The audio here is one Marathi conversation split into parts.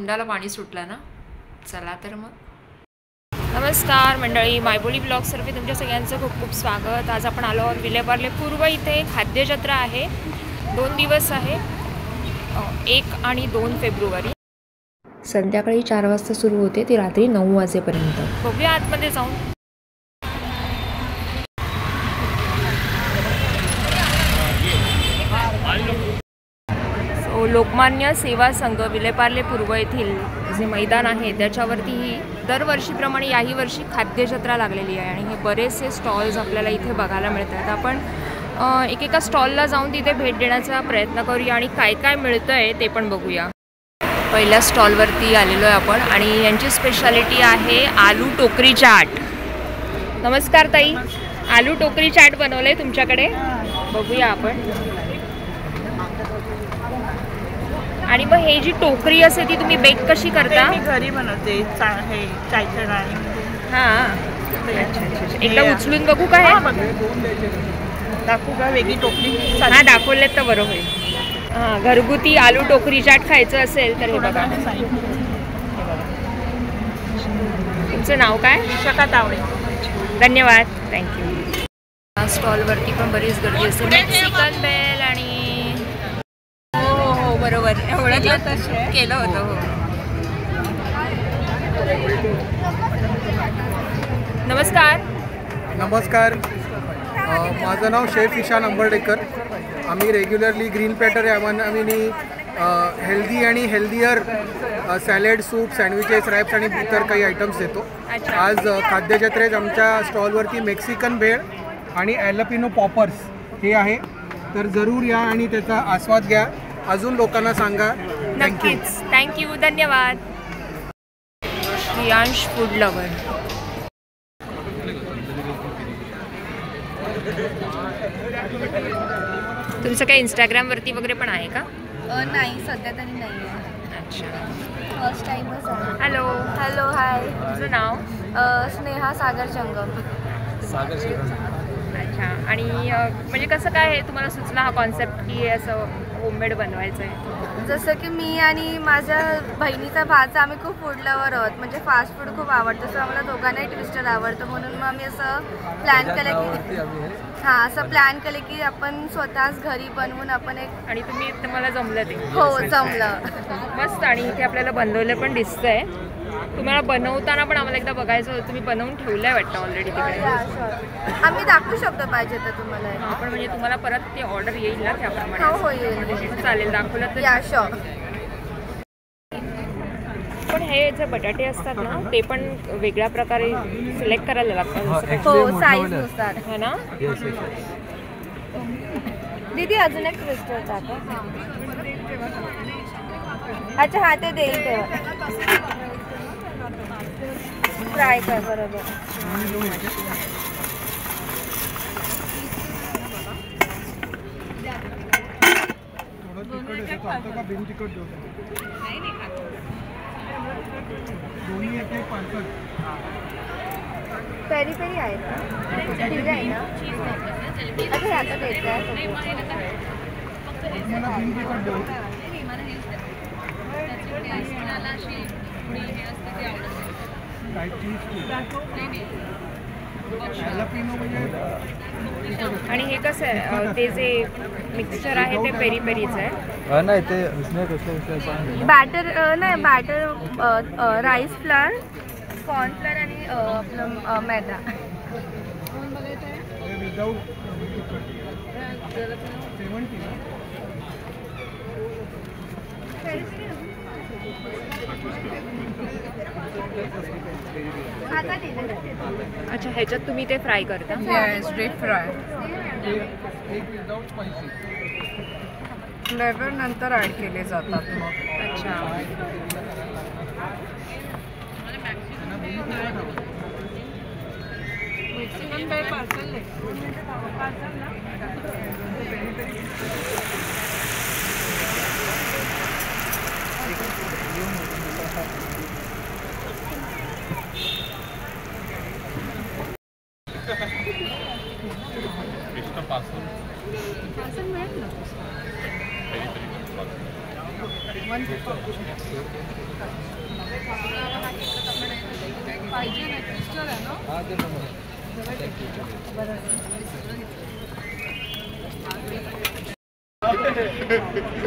तोंडाला पाणी सुटलं ना. चला तर मग. नमस्कार मंडळी, मायबोली ब्लॉग्सतर्फे तुमच्या सगळ्यांचं खूप खूप स्वागत. आज आपण आलो आहोत विलेपार्ले पूर्व. इथे खाद्यजत्रा आहे. 2 दिवस आहे, 1 आणि 2 फेब्रुवारी. संध्याकाळी 4 वाजता सुरू होते ते रात्री 9 वाजेपर्यंत. बघूया आतमध्ये जाऊन. लोकमान्य सेवा संघ विलेपार्ले पूर्व येथील जे मैदान आहे त्याच्यावरती दरवर्षीप्रमाणे याही वर्षी खाद्यजत्रा लागलेली आहे आणि हे बरेचसे स्टॉल्स आपल्याला इथे बघायला मिळतात. आपण एकेका स्टॉलला जाऊन तिथे भेट देण्याचा प्रयत्न करूया आणि काय काय मिळतं आहे ते पण बघूया. पहिल्या स्टॉलवरती आलेलो आहे आपण आणि यांची स्पेशालिटी आहे आलू टोकरी चाट. नमस्कार ताई, आलू टोकरी चाट बनवलं आहे तुमच्याकडे, बघूया आपण. आणि मग हे जी टोकरी असते ती तुम्ही बेक कशी करता? मी घरी बनवते हे चायच्या राणीमध्ये. हां, अच्छा. एकदा उचलून बघू का हे? दाखवू का वेगळी टोकरी? हां, दाखवलेत तर बरं होईल. हां, घरगुती आलू टोकरी चाट खायचं असेल तर हे बघा. तुमचं नाव काय? शका तावडे. धन्यवाद, थँक्यू. या स्टॉलवरती पण बरीच गर्दी असते. मेक्सिकन बेल आणि हो बरोबर ओळखलं तसं केलं होतं. हो, नमस्कार. नमस्कार, माझं नाव शेफ ईशान अंबर्डेकर. आम्ही रेग्युलरली ग्रीन प्लॅटर या नावाने हेल्दी आणि healthier salad, soup, sandwiches, wraps आणि इतर काही आयटम्स देतो. आज खाद्यजत्रेत आमच्या स्टॉलवरती मेक्सिकन भेळ आणि ॲलपिनो पॉपर्स हे आहे, तर जरूर या आणि त्याचा आस्वाद घ्या. अजून लोकांना सांगा. नक्कीच, थँक्यू, धन्यवाद. Shriyansh food lover. तुमचं काय इंस्टाग्रामवरती वगैरे पण आहे का? नाही, सध्या तरी नाही आहे. अच्छा, फर्स्ट टाइमच आहे. हॅलो. हाय. तुझं नाव? स्नेहा सागर चंगम. अच्छा. आणि म्हणजे कसं काय आहे तुम्हाला सुचला हा कॉन्सेप्ट की असं होममेड बनवायचं आहे? जसं की मी आणि माझ्या बहिणीचा भाचा आम्ही खूप फूड लवर आहोत, म्हणजे फास्ट फूड खूप आवडतं. सो आम्हाला दोघांनाही ट्विस्टर आवडतं, म्हणून मग आम्ही असं प्लॅन केलं की आपण स्वतःच घरी बनवून आपण एक. आणि तुम्ही तुम्हाला जमलं ते? हो, जमलं. मस्त. आणि इथे आपल्याला बनवलं पण दिसतंय. तुम्हाला बनवताना पण आम्हाला एकदा बघायचं होतं. तुम्ही बनवून ठेवलंय वाटतं ऑलरेडी तिकडे? आम्ही दाखवू शकतो पाहिजे तर तुम्हाला. आपण म्हणजे तुम्हाला परत ते ऑर्डर येईल ना त्याप्रमाणे? हो, येईल. चालेल, दाखवलं तर. या शॉप. पण हे जे बटाटे असतात ना ते पण वेगळ्या प्रकारे सिलेक्ट करायला लागतात. हो, साईजनुसार है ना? दीदी अजून एक ट्विस्टर टाका. अच्छा, हा ते देईल तेव्हा फ्राय कर. बरोबर. पेरी पेरी आहेत ना? दिले आहे ना? अच्छा, ह्याचा देत आहे. आणि हे कसं आहे ते जे मिक्सचर आहे ते पेरी पेरीच आहे? नाही, ते बॅटर नाही, बॅटर राईस फ्लावर, कॉर्नफ्लोअर आणि आपलं मैदा. अच्छा, ह्याच्यात तुम्ही ते फ्राय करता? Street fry. फ्लेवर नंतर ॲड केले जातात मग. अच्छा.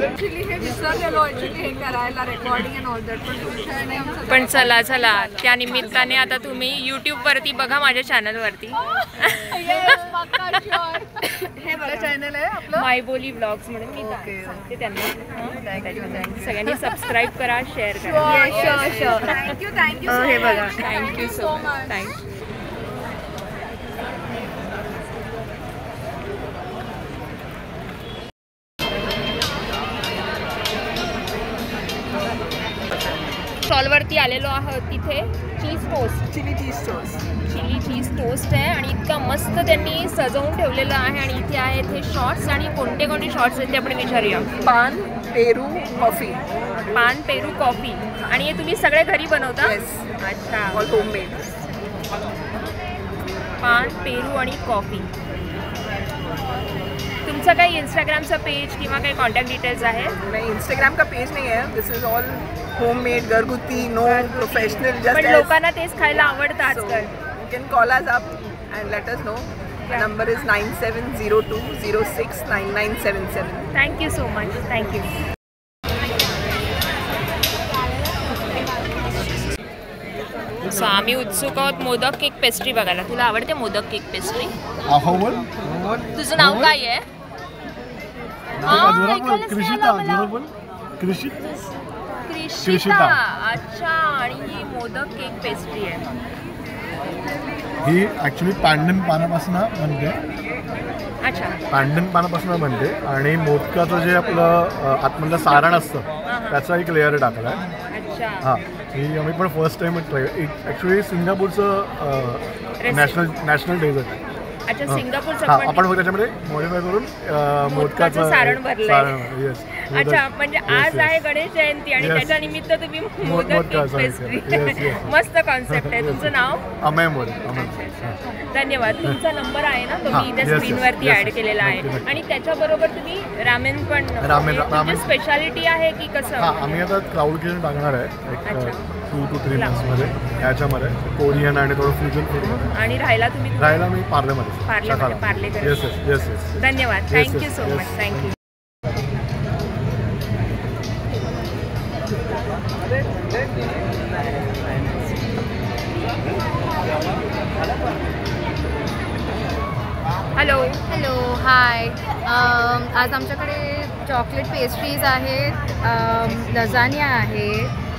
ऍक्च्युली हे विसरलेलो ऍक्च्युली हे करायला रेकॉर्डिंग अँड ऑल दॅट पण पण चला चला त्या निमित्ताने आता तुम्ही यूट्यूबवरती बघा माझ्या चॅनलवरती. हे मला चॅनल आहे आपलं मायबोली व्लॉग्स म्हणून मी सांगते त्यांना. सगळ्यांनी सबस्क्राईब करा, शेअर करा. थँक्यू हे बघा थँक्यू सो मच. थँक्यू. स्टॉलवरती आलेलो आहोत. तिथे cheese toast, chilli cheese toast आहे आणि इतकं मस्त त्यांनी सजवून ठेवलेलं आहे. आणि इथे आहेत हे शॉर्ट्स. आणि कोणते कोणते शॉर्ट्स आहेत ते आपण विचारूया. पान पेरू कॉफी. पान पेरू कॉफी. आणि हे तुम्ही सगळे घरी बनवता? अच्छा. All homemade. पान पेरू आणि कॉफी. तुमचं काही इंस्टाग्रामचं पेज किंवा काही कॉन्टॅक्ट डिटेल्स आहे? नाही, इंस्टाग्राम का पेज नहीं है. दिस इज ऑल होममेड, घरगुती, नो प्रोफेशनल. पण लोकांना तेच खायला आवडतं आजकाल. You can call us up and let us know. The number is 9702069977. Thank you so much. Thank you. So आम्ही उत्सुक आहोत मोदक केक पेस्ट्री बघायला. तुला आवडते मोदक केक पेस्ट्री? तुझं नाव काय आहे? कृषिता. अच्छा. आणि ही मोदक केक पेस्ट्री आहे. ही ॲक्च्युली पॅन्डन पानापासून बनते. अच्छा. पॅन्डन पानापासून बनते आणि मोदकाचं जे आपलं आतमधलं सारण असतं त्याचा एक लेअर टाकला आहे. अच्छा. हां, ही आम्ही पण फर्स्ट टाईमच ट्राय. ॲक्च्युली सिंगापूरचं नॅशनल डेझर्ट आहे. अच्छा. सिंगापूरचं. हां, आपण फक्त त्याच्यामध्ये मॉडिफाय करून मोदकाचं सारण भरलंय. येस. अच्छा. म्हणजे आज आहे गणेश जयंती आणि त्याच्या निमित्त तुम्ही मोदक केक पेस्ट्री. मस्त कॉन्सेप्ट आहे. तुमचं नाव? अमय मोरे. धन्यवाद. तुमचा नंबर आहे ना, तो मी इथे स्क्रीनवरती ॲड केलेला आहे. आणि त्याच्याबरोबर तुम्ही रामेन पण. रामेन स्पेशालिटी आहे की कसं? हां, आम्ही आता क्लाउड किचन टाकणार आहे एक 2 to 3 मंथ्समध्ये. ह्याच्यामध्ये कोरियन आणि थोडं फ्युजन फूड. आणि राहायला तुम्ही? राहायला मी पार्लेमध्ये. Parle. Yes yes yes yes. धन्यवाद. Thank you so much. Thank you. Hello. Hi. आज आमच्याकडे चॉकलेट पेस्ट्रीज आहेत, लजानिया आहे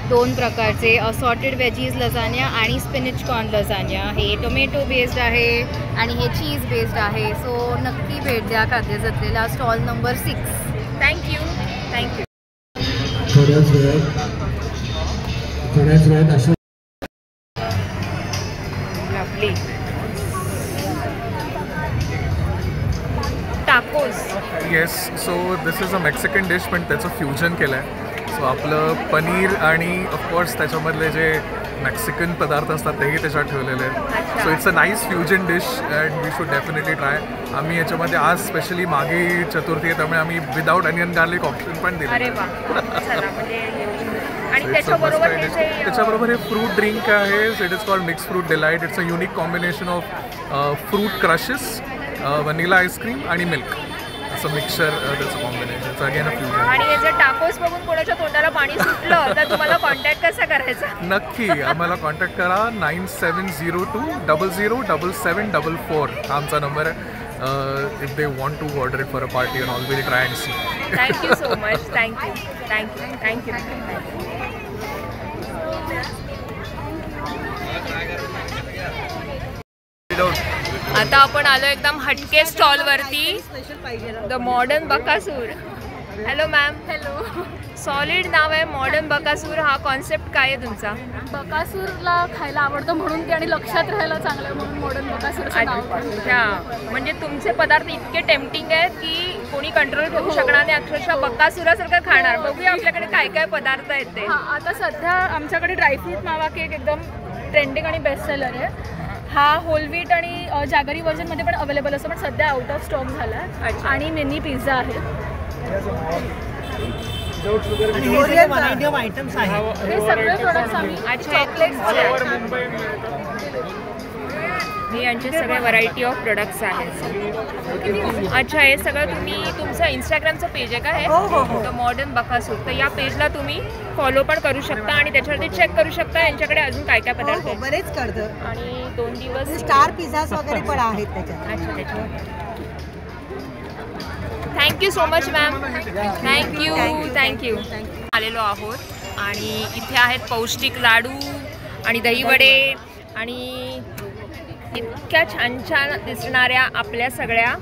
2 प्रकारचे, असॉर्टेड वेजीज लजानिया आणि स्पिनिच कॉर्न लजानिया. हे टोमॅटो बेस्ड आहे आणि हे चीज बेस्ड आहे. सो नक्की भेट द्या खाद्यजत्रेला. Stall number 6. थँक्यू. थँक्यू. थोड्याच वेळात अशा lovely. Tacos. Yes. So this is a Mexican dish पण त्याचं फ्युजन केलं आहे. सो आपलं पनीर आणि ऑफकोर्स त्याच्यामधले जे मेक्सिकन पदार्थ असतात तेही त्याच्यात ठेवलेले आहेत. So it's a nice fusion dish and we should definitely try. आम्ही याच्यामध्ये आज स्पेशली मागे चतुर्थी आहे त्यामुळे आम्ही विदाऊट अनियन गार्लिक ऑप्शन पण दिले. अरे वा. चला. म्हणजे आणि त्याच्याबरोबर हे फ्रूट ड्रिंक आहे. It is called mix fruit delight. It's a unique combination of fruit crushes, vanilla ice cream आणि मिल्क. असं मिक्सचर त्याचं कॉम्बिनेशन. Again a fusion. आणि हे जर टाकोस बघून कोणाच्या तोंडाला पाणी सुटलं तर तुम्हाला कॉन्टॅक्ट कसा करायचा? नक्की आम्हाला कॉन्टॅक्ट करा. 9702007744 हा आमचा नंबर आहे. If they want to order it for a party and all will try and see. Thank you so much. Thank you. आता आपण आलो एकदम हटके स्टॉलवरती. The modern Bakasur. Hello ma'am. Hello. Solid नाव आहे मॉडर्न बकासूर. हा कॉन्सेप्ट काय आहे तुमचा? बकासूरला खायला आवडतं म्हणून ते आणि लक्षात राहायला चांगलं म्हणून मॉडर्न बकासूरचं नाव. अच्छा. म्हणजे तुमचे पदार्थ इतके टेम्पटिंग आहेत की कोणी कंट्रोल करू शकणार नाही. अक्षरशः बकासुरासारखं खाणार. बघूया आपल्याकडे काय काय पदार्थ आहेत ते. हां, आता सध्या आमच्याकडे ड्रायफ्रूट मावा केक एकदम ट्रेंडिंग आणि बेस्ट सेलर आहे. हा होल व्हीट आणि जागरी व्हर्जनमध्ये पण अवेलेबल असतो पण सध्या आउट ऑफ स्टॉक झाला आहे. आणि मिनी पिझ्झा आहे. आणि हे सगळे व्हरायटी ऑफ आयटम्स आहेत. हे सगळे प्रोडक्ट्स आम्ही हे यांचे सगळे व्हरायटी ऑफ प्रोडक्ट्स आहेत. अच्छा, हे सगळं तुम्ही तुमचं इंस्टाग्रामचं पेज आहे का हे? तर मॉडर्न बकासूर, तर या पेजला तुम्ही फॉलो पण करू शकता आणि त्याच्यावरती चेक करू शकता यांच्याकडे अजून काय काय पदार्थ आहेत. बरेच करतं आणि 2 दिवस स्टार पिझ्झास वगैरे पण आहेत त्याच्यात. अच्छा, त्याच्यावर thank you so much ma'am. Thank you. आलेलो आहोत आणि इथे आहेत पौष्टिक लाडू आणि दहीवडे आणि इतक्या छान छान दिसणाऱ्या आपल्या सगळ्या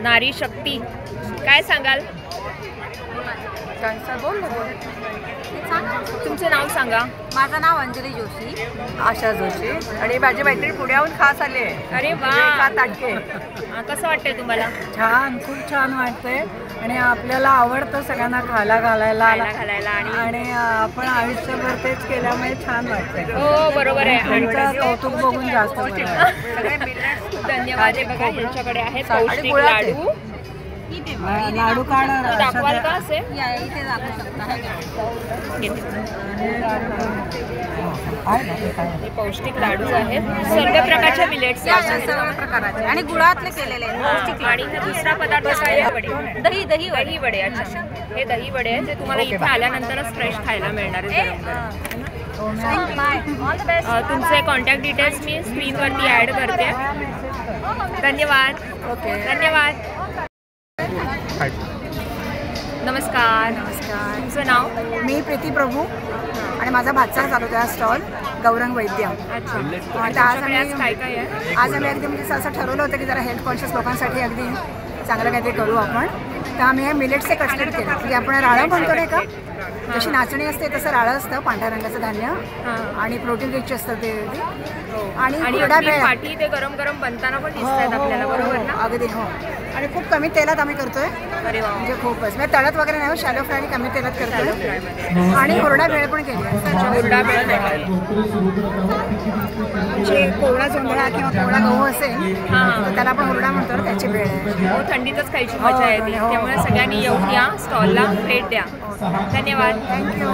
नारी शक्ती. काय सांगाल? तुमचं नाव सांगा. माझं नाव अंजली जोशी, आशा जोशी, आणि माझी मैत्रीण पुण्याहून खास आली आहे. अरे वा, ताटके. कसं वाटतंय तुम्हाला? छान, खूप छान वाटतंय आणि आपल्याला आवडतं सगळ्यांना खायला घालायला आणि आपण आयुष्यभर तेच केल्यामुळे छान वाटतंय. हो बरोबर आहे. त्यांचं कौतुक बघून जास्त धन्यवाद. हे बघा यांच्याकडे आहेत पौष्टिक लाडू. लाडू काढ दाखवाल का असे? इथे दाखवू शकता. हे पौष्टिक लाडू आहेत, सर्व प्रकारच्या मिलेट्स सर्व प्रकारचे आणि गुळातले केलेले आहेत. आणि हा दुसरा पदार्थ काय आहे? वडे. दही वडे. अच्छा, हे दही वडे आहेत जे तुम्हाला इथे आल्यानंतरच फ्रेश खायला मिळणार आहे. तुमचे कॉन्टॅक्ट डिटेल्स मी स्क्रीनवरती ॲड करते. धन्यवाद. धन्यवाद. नमस्कार. तुमचं नाव? मी प्रीती प्रभू आणि माझा भाचा चालू होता स्टॉल गौरंग वैद्य. अच्छा, आणि आज काय काय आहे? आज आम्ही अगदी म्हणजे असं ठरवलं होतं की जरा हेल्थ कॉन्शियस लोकांसाठी अगदी चांगलं काहीतरी करू आपण. तर आम्ही हे मिलेट्सचे कटलेट केले. म्हणजे आपण राळं म्हणतो नाही का, जशी नाचणी असते तसं राळं असतं, पांढऱ्या रंगाचं धान्य आणि प्रोटीन रिच असतं ते. आणि पाठी ते गरम गरम बनताना पण दिसतात आपल्याला, बरोबर ना? अगदी हो. आणि खूप कमी तेलात आम्ही करतोय. अरे वा, म्हणजे खूपच म्हणजे तळत वगैरे नाही, शॅलो फ्राय आणि कमी तेलात करतोय. आणि हुरडा भेळ पण केली आहे. हुरडा भेळ म्हणजे कोवळा जोंधळा किंवा कोवळा गहू असेल तर त्याला आपण हुरडा म्हणतो, त्याची भेळ आहे. हो, थंडीतच खायची मजा येते. त्यामुळे सगळ्यांनी येऊन या स्टॉलला भेट द्या. धन्यवाद. थँक्यू.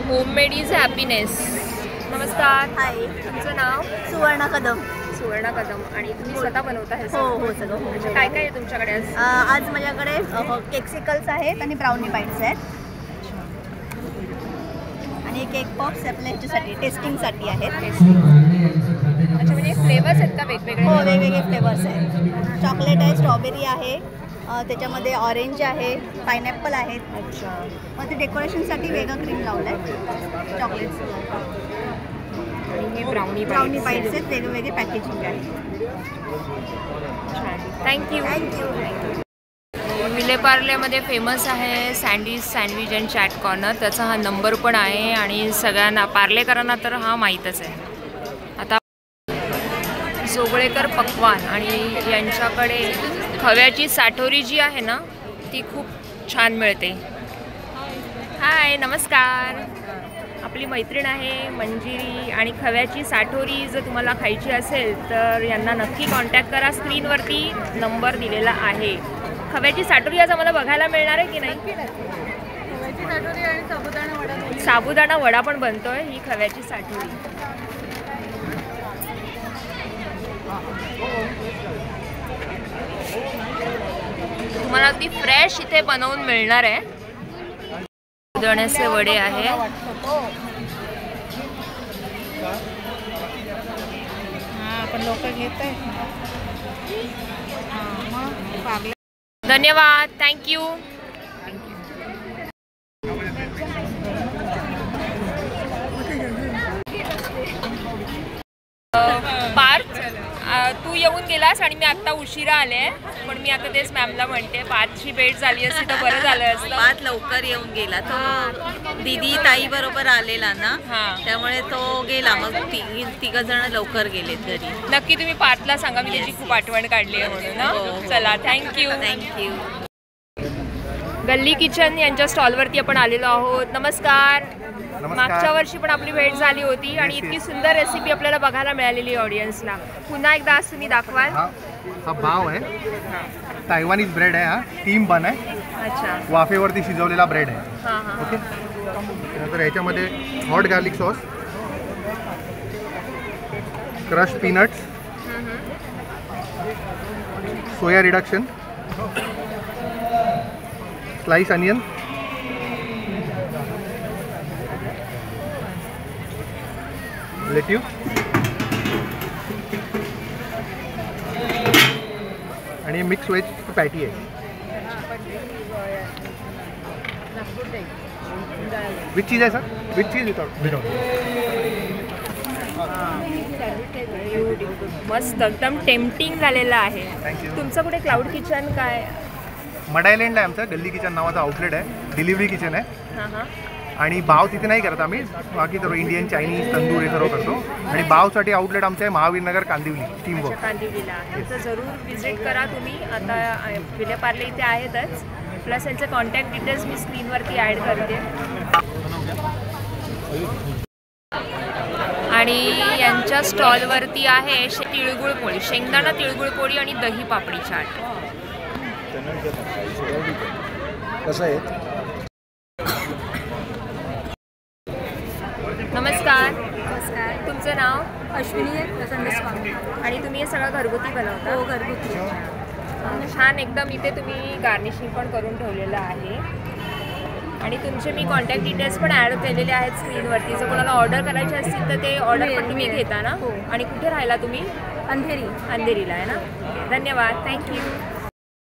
Homemade is happiness. नमस्कार. हाय, तुमचं नाव? सुवर्ण कदम. सुवर्ण कदम. आणि तुम्ही स्वतः बनवता हे? हो सगळं. अच्छा, काय काय आहे तुमच्याकडे आज? आज माझ्याकडे केक्सिकल्स आहेत आणि ब्राउनी बाईट्स आहेत आणि केक पॉप्स आपल्या ह्याच्यासाठी टेस्टिंगसाठी आहेत. अच्छा, म्हणजे फ्लेवर्स आहेत का वेगवेगळे? हो, वेगवेगळे फ्लेवर्स आहेत. चॉकलेट आहे, स्ट्रॉबेरी आहे, त्याच्यामध्ये ऑरेंज आहे, पायनॅपल आहेत. अच्छा, मग ते डेकोरेशनसाठी वेगळं क्रीम लावलं आहे चॉकलेट्स. आणि हे ब्राउनी बाईट्स आहेत, वेगवेगळे पॅकेजिंग आहे. थँक्यू. विलेपार्लेमध्ये फेमस आहे सँडविच अँड चॅट कॉर्नर. त्याचा हा नंबर पण आहे आणि सगळ्यांना पार्लेकरांना तर हा माहीतच आहे. आता जोगळेकर पक्वान आणि यांच्याकडे खव्याची साठोरी जी आहे ना ती खूप छान मिळते. हाय, नमस्कार. आपली मैत्रीण आहे मंजिरी. आणि खव्याची साठोरी जर तुम्हाला खायची असेल तर यांना नक्की कॉन्टॅक्ट करा. स्क्रीनवरती नंबर दिलेला आहे. खव्याची साठोरी आज आम्हाला बघायला मिळणार आहे की नाही? खव्याची साठोरी आणि साबुदाणा वडा पण बनतोय. ही खव्याची साठोरी. तुम्हाला अगदी फ्रेश इथे बनवून मिळणार आहे. साबुदाण्याचे वडे आहे. आपण लोक घेत आहे. धन्यवाद. थँक्यू. पार्थ, तू येऊन गेलास आणि मी आत्ता उशिरा आले. पण मी आता तेच मॅमला म्हणते, पार्थची भेट झाली असती तर बरं झालं असतं. पार्थ लवकर येऊन गेला. तो दीदी ताई बरोबर आलेला ना, त्यामुळे तो गेला. मग तिघ जण लवकर गेलेत घरी. नक्की तुम्ही पार्थला सांगा मी त्याची खूप आठवण काढली आहे म्हणून ना. चला, थँक्यू. थँक्यू. गल्ली किचन यांच्या स्टॉलवरती आपण आलेलो आहोत. नमस्कार. मागच्या वर्षी पण आपली भेट झाली होती आणि इतकी सुंदर रेसिपी आपल्याला बघायला मिळालेली ऑडियन्सला. पुन्हा एकदा आज तुम्ही दाखवाल. हा बाव आहे, तायवानीज ब्रेड आहे, हा टीम बन आहे. अच्छा. वाफेवरती शिजवलेला ब्रेड आहे. हां हां. ओके. नंतर याच्यामध्ये hot garlic sauce, crush peanuts, soya reduction, slice onion, lettuce, आणि मिक्स व्हेज पॅटी आहे. विथ चीज आहे सर, विथ चीज विथआउट. मस्त एकदम टेम्पटिंग झालेलं आहे. तुमचं कुठे क्लाउड किचन काय? मड आयलंडला आहे आमचं गल्ली किचन नावाचं आउटलेट आहे, डिलिव्हरी किचन आहे. हां हां. आणि बाव तिथे नाही करत आम्ही, बाकी सर्व इंडियन, चायनीज, तंदूर हे सर्व करतो. आणि बावसाठी आउटलेट आमचं आहे महावीरनगर कांदिवली टीमवर्क. कांदिवलीला आहे तर जरूर विजिट करा तुम्ही. आता विलेपार्ले इथे आहेतच, प्लस यांचे कॉन्टॅक्ट डिटेल्स मी स्क्रीनवरती ॲड करते. आणि यांच्या स्टॉलवरती आहे तिळगुळ पोळी, शेंगदाणा तिळगुळ पोळी आणि दही पापडी चाट. कसं आहे? नमस्कार. नमस्कार. तुमचं नाव? अश्विनी आहे. आणि तुम्ही हे सगळं घरगुती बनवता? हो, घरगुती. छान एकदम. इथे तुम्ही गार्निशिंग पण करून ठेवलेलं आहे आणि तुमचे मी कॉन्टॅक्ट डिटेल्स पण ॲड केलेले आहेत स्क्रीनवरती. जर कोणाला ऑर्डर करायचे असतील तर ते ऑर्डर पण तुम्ही घेता ना? हो. आणि कुठे राहिला तुम्ही? अंधेरीला आहे ना? धन्यवाद, थँक्यू.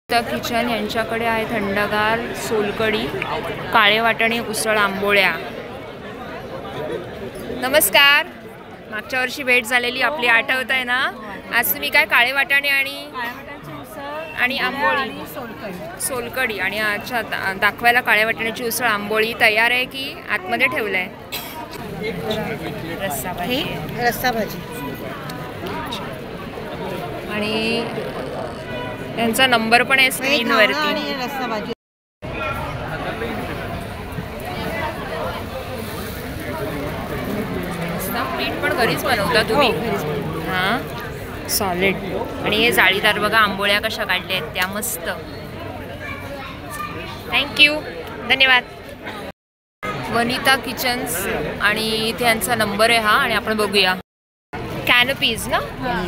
द किचन यांच्याकडे आहे थंडगार सोलकढी, काळे वाटाणे, उसळ, आंबोळ्या. नमस्कार. मागच्या वर्षी भेट झालेली आपली, आठवत आहे ना? आज तुम्ही काय काळे वाटाणे आणि आंबोळी, सोलकढी आणि अच्छा दाखवायला काळ्या वाटाण्याची उसळ, आंबोळी तयार आहे की आतमध्ये ठेवलं आहे? रस्सा भाजी. आणि त्यांचा नंबर पण आहे स्क्रीनवरती. रस्सा भाजी. पीठ पण घरीच बनवता तुम्ही? हां, सॉलिड. आणि हे जाळीदार बघा आंबोळ्या कशा काढल्या आहेत त्या, मस्त. थँक्यू, धन्यवाद. वनिता किचन्स आणि इथे यांचा नंबर आहे हा. आणि आपण बघूया कॅनपीज ना? हां,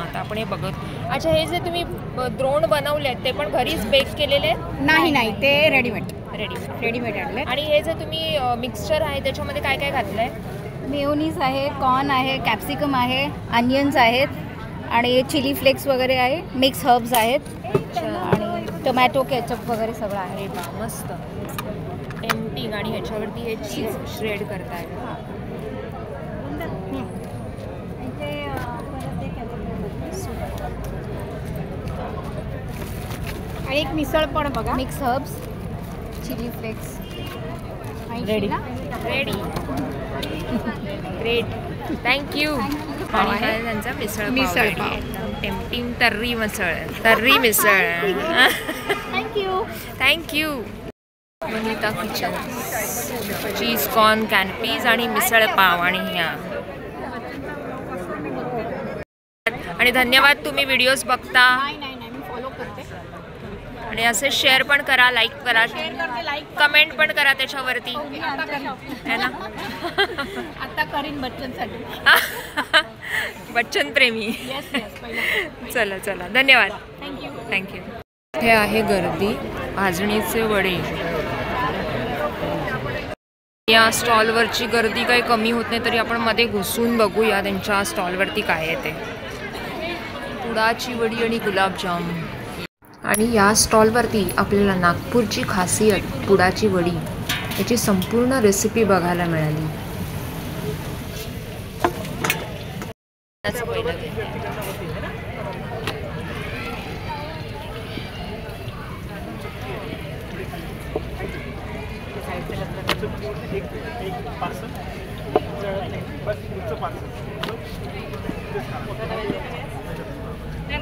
आता आपण हे बघत. अच्छा, हे जे तुम्ही द्रोण बनवले आहेत ते पण घरीच बेक केलेले आहेत? नाही, ते रेडीमेड आणले. आणि हे जे तुम्ही मिक्सचर आहे त्याच्यामध्ये काय काय घातलं आहे? मेयोनीज आहे, कॉर्न आहे, कॅप्सिकम आहे, अनियन्स आहेत आणि चिली फ्लेक्स वगैरे आहे, मिक्स हर्ब्स आहेत आणि टोमॅटो केचप वगैरे सगळं आहे. मस्त टेम्पटिंग. आणि ह्याच्यावरती हे चीज श्रेड करताय. आणि एक मिसळ पण बघा, mix herbs, chilli flakes. Ready great, thank you. आणि काय त्यांचा मिसळ टेम्पटिंग तर्री misal. Thank you. Vanita kitchen, cheese corn canapes आणि मिसळ पाव. आणि ह्या आणि धन्यवाद. तुम्ही व्हिडिओज बघता आणि असे शेअर पण करा, लाईक करा, कमेंट पण करा त्याच्यावरती है ना? आता करीन बच्चनसाठी. बच्चन प्रेमी. चला चला, धन्यवाद, थँक्यू. हे आहे गर्दी, भाजणीचे वडे. या स्टॉलवरची गर्दी काही कमी होत नाही, तरी आपण मध्ये घुसून बघूया त्यांच्या स्टॉलवरती काय आहे ते. पुडाची वडी आणि गुलाबजाम. आणि या स्टॉलवरती आपल्याला नागपूरची खासियत पुडाची वडी याची संपूर्ण रेसिपी बघायला मिळाली.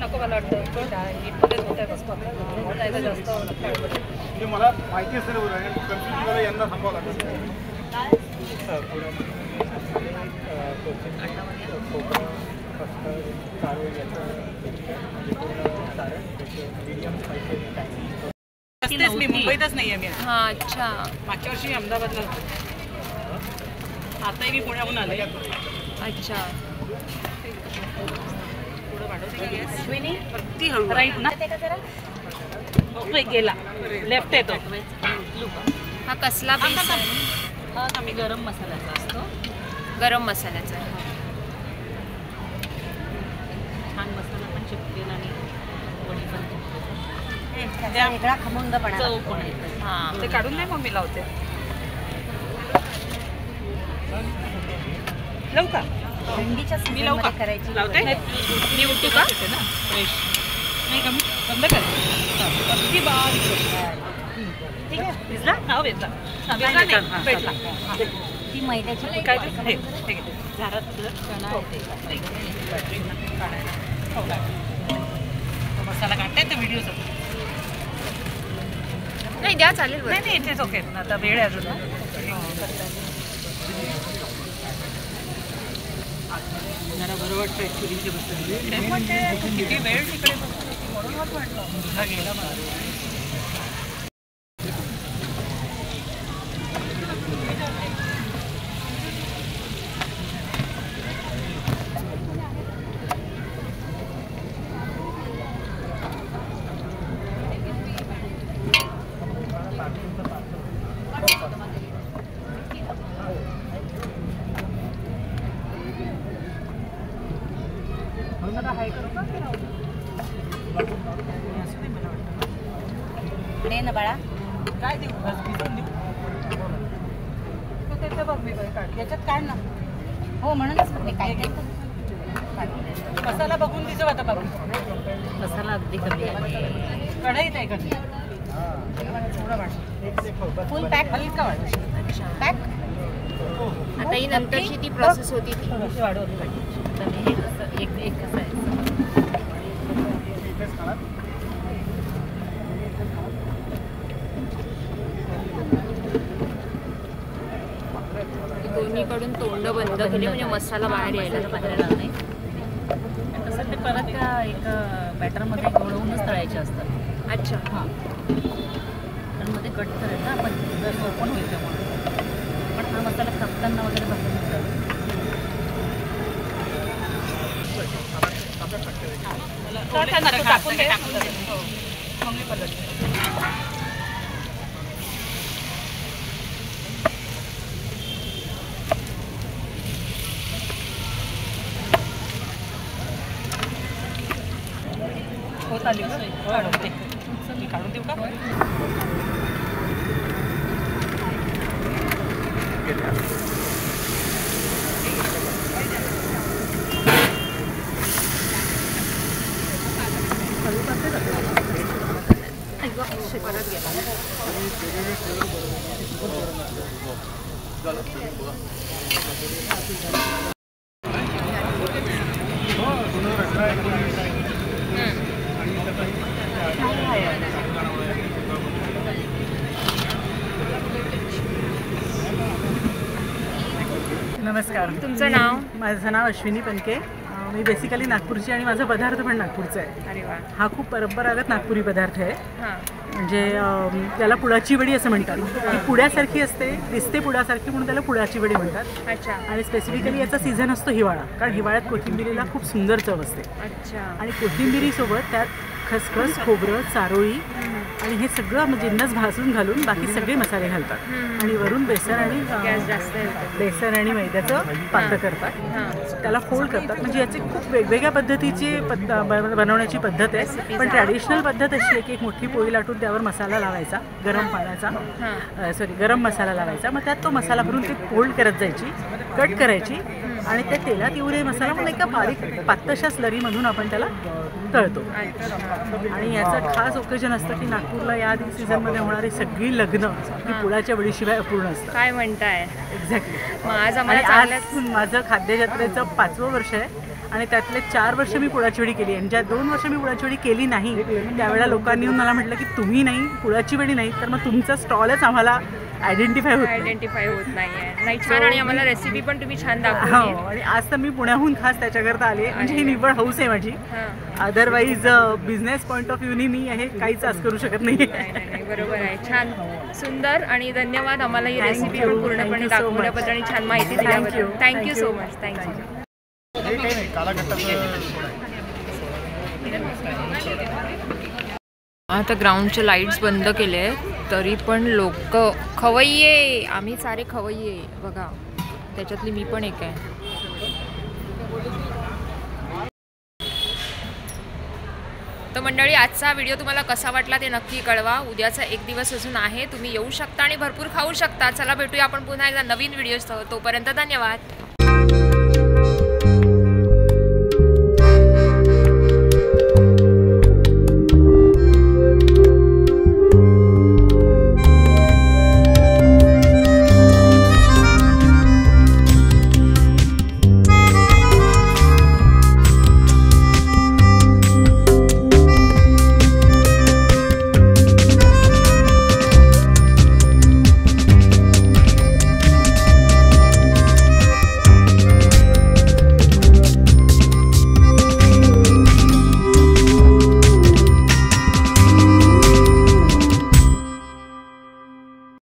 नको मला वाटतं मला माहिती असेल, यंदा थांबावं लागेल. मी मुंबईतच नाही आहे मी. हां अच्छा. मागच्या वर्षी मी अहमदाबादला होते. आताही मी पुण्याहून आले. अच्छा. थोडं वाढवते का गॅस? अगदी हळू राईट ना गेला लेफ्ट येतो. हा कसला पीस आहे? हा आम्ही गरम मसाल्याचा असतो. गरम मसाल्याचा. छान मसाला पण चिपकेला आणि वडी पण वेगळा खमंगपणा. चव पण आहे. हां ते काढून नाही मग मी लावते. लावू का? थंडीच्या मी लावू का? करायची लावते मी उठू का ना फ्रेश नाही का? बंद कर. अगदी बारीक. ठीक आहे भिजला? हा भेटला. भेटला. ती मैद्याची काय ते झारात चणा मसाला काढताय तर व्हिडिओ नाही द्या चालेल. नाही नाही इथेच ओके. आता वेळ आहे अजून ना. जरा बरं वाटतं ॲक्च्युली इथे बसतं. किती वेळ तिकडे बसतो म्हणून वाटलं गेला मला. दे ना बाळा. काय देऊ? त्याचं बघ मी काढ याच्यात काढ ना. हो म्हणूनच मी काय मसाला बघून तिचं आता बघू. मसाला अगदी कमी आहे. कढईत आहे कधी फुल पॅक. हलका वाढ पॅक. आता ही नंतरची ती प्रोसेस होती ती वाढवली पाहिजे. हे कसं एक कसं आहे. दोन्हीकडून तोंड बंद केले म्हणजे मसाला बाहेर यायला बाहेर नाही. तसं ते परत त्या एक बॅटरमध्ये गोळवूनच तळायचे असतात. अच्छा. हां तर मध्ये कट करायचं ना आपण जर ओपन होईल त्यामुळे. पण हा मसाला कापताना वगैरे बघून टाकून दे. चांगली पद्धत. होत आली का? मी काढून देऊ का? परत गेला. नमस्कार. तुमचं नाव? माझं नाव अश्विनी पनके. मी बेसिकली नागपूरची आणि माझा पदार्थ पण नागपूरचा आहे. अरे वा. हा खूप परंपरागत नागपुरी पदार्थ आहे. हां म्हणजे त्याला पुडाची वडी असं म्हणतात. ती पुड्यासारखी असते, दिसते पुड्यासारखी म्हणून त्याला पुडाची वडी म्हणतात. अच्छा. आणि स्पेसिफिकली याचा सीझन असतो हिवाळा, कारण हिवाळ्यात कोथिंबिरीला खूप सुंदर चव असते. अच्छा. आणि कोथिंबिरीसोबत त्यात खसखस, खोबरं, चारोळी आणि हे सगळं जिन्नस भाजून घालून बाकी सगळे मसाले घालतात आणि वरून बेसन आणि मैद्याचं पातळ करतात. त्याला फोल्ड करतात. म्हणजे याचे खूप वेगवेगळ्या पद्धतीची बनवण्याची पद्धत आहे. पण ट्रॅडिशनल पद्धत अशी आहे की एक मोठी पोळी लाटून त्यावर मसाला लावायचा, गरम मसाला लावायचा. मग त्यात तो मसाला भरून ती फोल्ड करत जायची, कट करायची आणि त्या तेलात येऊन मसाला पण एका बारीक पातळशा स्लरीमधून आपण त्याला तळतो. आणि याचं खास ओकेजन असतं की नागपूरला या सीझनमध्ये होणारी सगळी लग्न ही पुडाच्या वडीशिवाय अपूर्ण असतं. काय म्हणताय? एक्झॅक्टली. मग आज आज माझं खाद्यजत्रेचं 5वं वर्ष आहे आणि त्यातले 4 वर्ष मी पुळाची वडी केली आणि ज्या 2 वर्ष मी पुळाची वडी केली नाही त्यावेळेला लोकांनी येऊन मला म्हटलं की तुम्ही नाही पुळाची वडी नाही तर मग तुमचा स्टॉलच आम्हाला आयडेंटिफाय होत नाही छान. आणि आम्हाला रेसिपी पण तुम्ही छान दाखवली. हो, आणि आज तर मी पुण्याहून खास त्याच्याकरता आले. म्हणजे ही निव्वळ हाऊस आहे माझी. अदरवाईज बिझनेस पॉईंट ऑफ व्ह्यूनी मी हे काहीच आज करू शकत नाही. बरोबर आहे. छान, सुंदर आणि धन्यवाद आम्हाला ही रेसिपी पण पूर्णपणे दाखवल्याबद्दल आणि छान माहिती दिल्याबद्दल. Thank you so much. थँक्यू. आता ग्राउंडचे लाईट्स बंद केले आहेत तरी पण लोक खवय्ये, आम्ही सारे खवय्ये बघा, त्याच्यातली मी पण एक आहे. तर मंडळी, आजचा व्हिडिओ तुम्हाला कसा वाटला ते नक्की कळवा. उद्याचा एक दिवस अजून आहे, तुम्ही येऊ शकता आणि भरपूर खाऊ शकता. चला भेटूया आपण पुन्हा एकदा नवीन व्हिडिओसह. तोपर्यंत धन्यवाद.